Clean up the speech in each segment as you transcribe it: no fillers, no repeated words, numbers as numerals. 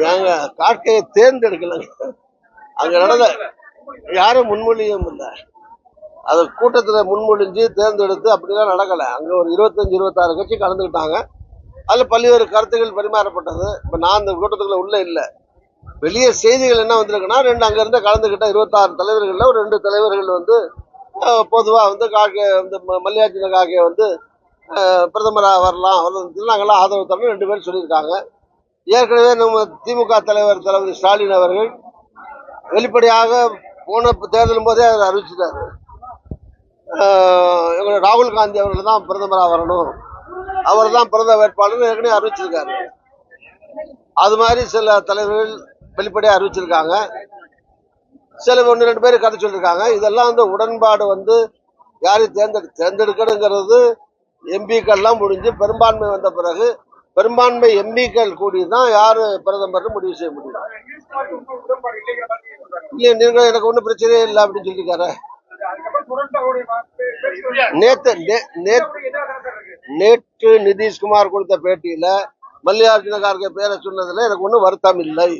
நாங்க கார்கேயை தேர்ந்தெடுக்கலங்க. அங்க நடந்த யாரும் முன்மொழியும் இல்லை. அது கூட்டத்துல முன்மொழிஞ்சு தேர்ந்தெடுத்து அப்படிலாம் நடக்கல. அங்க ஒரு 25-26 கட்சி கலந்துக்கிட்டாங்க. அதுல பல்வேறு கருத்துக்கள் பரிமாறப்பட்டது. இப்ப நான் அந்த கூட்டத்துக்குள்ள உள்ள இல்ல. வெளியே செய்திகள் என்ன வந்திருக்குன்னா, அங்க இருந்து கலந்துகிட்ட 26 தலைவர்கள்ல ஒரு 2 தலைவர்கள் வந்து பொதுவா வந்து கார்கே வந்து மல்லிகார்ஜுன கார்கே வந்து பிரதமராக வரலாம், நாங்கெல்லாம் ஆதரவு தரணும் 2 பேரும் சொல்லியிருக்காங்க. ஏற்கனவே நம்ம திமுக தலைவர் தளபதி ஸ்டாலின் அவர்கள் வெளிப்படையாக போன தேர்தலும் போதே அதை அறிவிச்சிட்டாரு. ராகுல் காந்தி அவர்கள் தான் பிரதமராக வரணும், அவர் தான் பிரதம வேட்பாளர் ஏற்கனவே அறிவிச்சிருக்காரு. அது மாதிரி சில தலைவர்கள் வெளிப்படையாக அறிவிச்சிருக்காங்க. சில 1-2 பேர் கதை சொல்லியிருக்காங்க. இதெல்லாம் வந்து உடன்பாடு வந்து யாரையும் தேர்ந்தெடுக்கணுங்கிறது எம்பிக்கள்லாம் முடிஞ்சு பெரும்பான்மை வந்த பிறகு பெரும்பான்மை எம்பிக்கள் கூடி தான் யாரு பிரதமர் முடிவு செய்ய முடியும். இல்ல நீங்க எனக்கு ஒன்றும் பிரச்சனையே இல்லை அப்படின்னு சொல்லியிருக்காரு. நேற்று நிதிஷ்குமார் கொடுத்த பேட்டியில மல்லிகார்ஜுன கார்கே பேரை சொன்னதுல எனக்கு ஒன்றும் வருத்தம் இல்லை,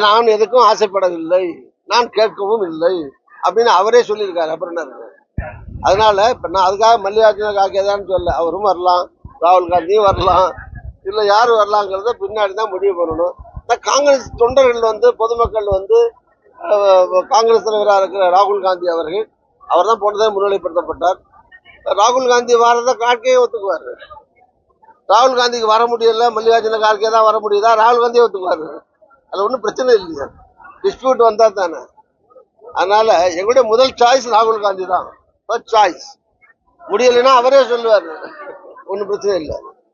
நான் எதுக்கும் ஆசைப்படவில்லை, நான் கேட்கவும் இல்லை அப்படின்னு அவரே சொல்லியிருக்காரு. அப்புறம் என்ன இருக்கு? அதனால இப்ப நான் அதுக்காக மல்லிகார்ஜுன கார்கே தான் சொல்ல, அவரும் வரலாம், ராகுல் காந்தியும் வரலாம், இல்ல யாரு வரலாங்கிறத பின்னாடி தான் முடிவு பண்ணணும். காங்கிரஸ் தொண்டர்கள் வந்து பொதுமக்கள் வந்து காங்கிரஸ் தலைவராக இருக்கிற ராகுல் காந்தி அவர்கள் அவர் தான் போனதே முன்னிலைப்படுத்தப்பட்டார். ராகுல் காந்தி வரத கார்கே ஒத்துக்குவாரு. ராகுல் காந்திக்கு வர முடியல, மல்லிகார்ஜுன கார்கே தான் வர முடியுதா, ராகுல் காந்தியே ஒத்துக்குவாரு. அது ஒன்றும் பிரச்சனை இல்லையா, டிஸ்பியூட் வந்தா தானே. அதனால எங்களுடைய முதல் சாய்ஸ் ராகுல் காந்தி தான், ஃபர்ஸ்ட் சாய்ஸ். முடியலைன்னா அவரே சொல்லுவாரு, ஒன்றும் பிரச்சனை இல்லை.